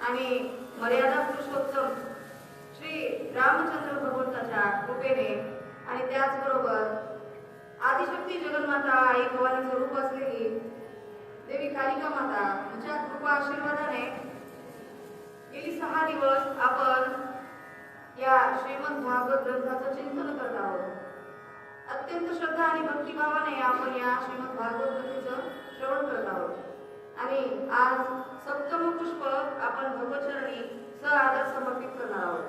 आणि मर्यादा पुरुषोत्तम श्री रामचंद्र भगवंताच्या कृपेने आणि त्याचबरोबर आदिशक्ती जगन्माता आई भवानीचं रूप असलेली देवी कालिका माता यांच्या कृपा आशीर्वादाने गेली 6 दिवस आपण या श्रीमद भागवत ग्रंथाचं चिंतन करत आहोत. अत्यंत श्रद्धा आणि भक्तिभावाने आपण या श्रीमद भागवत कथेचं श्रवण करत आहोत. आणि आज सप्तम पुष्प आपण भगवचरणी आदर समर्पित करणार आहोत.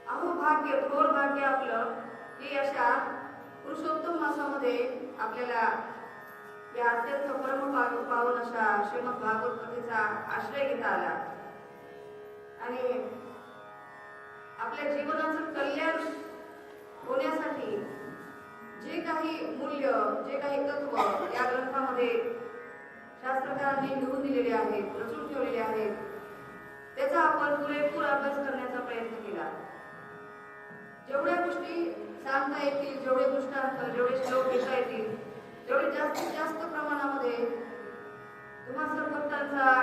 अहो भाग्य, थोर भाग्य आपलं की अशा पुरुषोत्तम मासामध्ये आपल्याला या अत्यंत परम पावन अशा श्रीमद भागवत कथेचा आश्रय घेता आला. आणि आपल्या जीवनाचं कल्याण होण्यासाठी जे काही मूल्य, जे काही तत्व या ग्रंथामध्ये शास्त्रकारांनी लिहून दिलेले आहेत, रचून ठेवलेले आहेत, त्याचा आपण पुरेपूर अभ्यास करण्याचा प्रयत्न केला. जेवढ्या गोष्टी सांगता येतील, जेवढे दृष्टांत, जेवढे श्लोक घेता येतील, तेवढे जास्तीत जास्त प्रमाणामध्ये तुम्हा सर्व भक्तांचा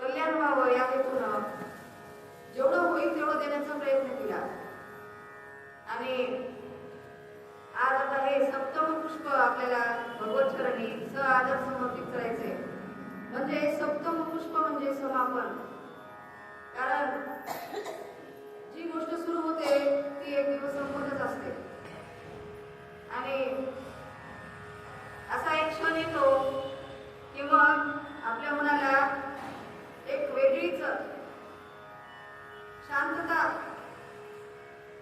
कल्याण व्हावं या हेतून जेवढं होईल तेवढं देण्याचा प्रयत्न केला. आणि आज आता हे सप्तम पुष्प आपल्याला भगवतचरणी आदर समर्पित करायचे. म्हणजे सप्तम पुष्प म्हणजे समापन. कारण जी गोष्ट सुरू होते ती एक दिवस संपतच असते. आणि असा एक क्षण येतो की मग आपल्या मनाला एक वेगळीच शांतता,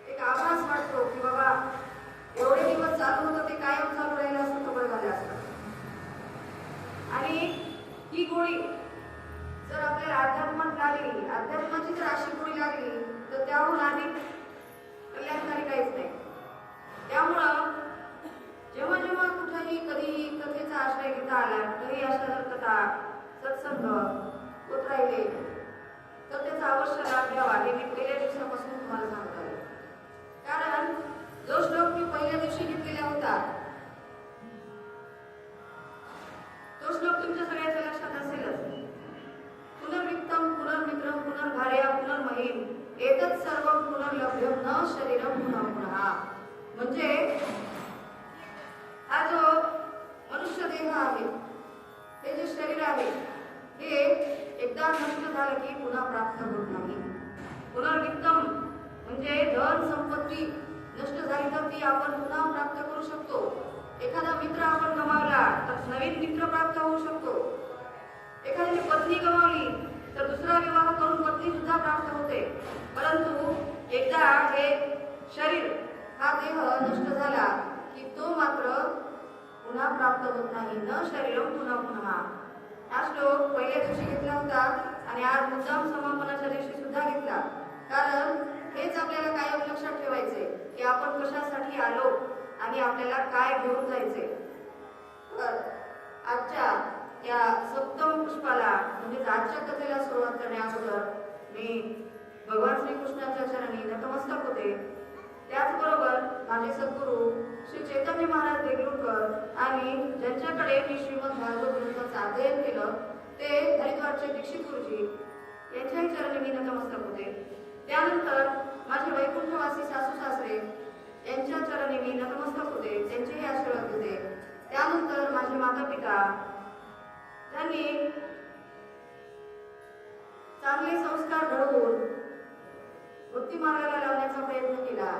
एक आभास वाटतो की बाबा एवढे दिवस चालू होतं ते कायम चालू राहिलं असतं तर बरं झालं असतं. आणि ही गोळी जर आपल्याला अध्यात्मात लागली, अध्यात्माची जर अशी गोळी लागली तर त्याहून अधिक कल्याणकारी काहीच नाही. त्यामुळं जेव्हा जेव्हा कुठेही कधीही कथेचा आश्रय घेता आला, कुठेही अशा जर कथा सत्संग होत राहिले तर त्याचा अवश्य लाभ घ्यावा. हे मी पहिल्या दिवसापासून तुम्हाला सांगतो. कारण जो श्लोक मी पहिल्या दिवशी घेतलेला होता तो श्लोक तुमच्या सगळ्याच्या लक्षात असेलच. पुनर्वित्तम पुनर्मित्रम पुनर्भार्या पुनर्महीम एतत् सर्वं पुनर्लभ्यम न शरीरम पुनः पुनः. म्हणजे हा जो मनुष्य देह आहे, हे जे शरीर आहे, हे एकदा नष्ट झालं की पुन्हा प्राप्त होत नाही. पुनर्वित्तम म्हणजे धन संपत्ती नष्ट झाली तर ती आपण पुन्हा प्राप्त करू शकतो. एखादा मित्र आपण गमावला तर नवीन मित्र प्राप्त होऊ शकतो. एखाद्याची पत्नी गमावली तर दुसरा विवाह करून पत्नी सुद्धा प्राप्त होते. परंतु एकदा हे शरीर, हा देह नष्ट झाला की तो मात्र पुन्हा प्राप्त होत नाही. न शरीरम पुन्हा पुन्हा. हा श्लोक पहिल्या दिवशी घेतला होता आणि आज मुद्दाम समापनाच्या दिवशी सुद्धा घेतला. कारण हेच आपल्याला कायम लक्षात ठेवायचे की आपण कशासाठी आलो आणि आपल्याला काय घेऊन जायचे. तर आजच्या या सप्तम पुष्पाला म्हणजे आजच्या कथेला सुरुवात करण्याअगोदर मी भगवान श्रीकृष्णाच्या चरणी नतमस्तक होते. त्याचबरोबर माझे सद्गुरू श्री चैतन्य महाराज देगलूरकर आणि ज्यांच्याकडे मी श्रीमद भागवत ग्रंथाचं अध्ययन केलं ते हरिद्वारचे दीक्षित गुरुजी यांच्याही चरणी मी नतमस्तक होते. त्यानंतर माझे वैकुंठवासी सासू सासरे यांच्या चरणी मी नतमस्तक होते, त्यांचेही आशीर्वाद होते. त्यानंतर माझे माता पिता ज्यांनी चांगले संस्कार घडवून भक्ती मार्गाला लावण्याचा प्रयत्न केला,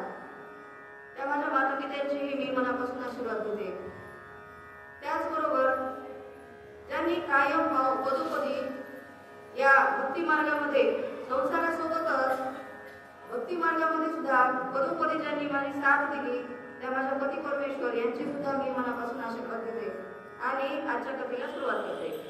त्या माझ्या माता पित्यांचेही मी मनापासून आशीर्वाद होते. त्याचबरोबर ज्यांनी कायम पदोपदी या भक्ती मार्गामध्ये संसारासोबतच भक्ती मार्गामध्ये सुद्धा पदोपदी ज्यांनी माझी साथ दिली त्या माझ्या पती परमेश्वर यांचे सुद्धा मी मनापासून आशीर्वाद देते आणि आजच्या कथेला सुरुवात करते.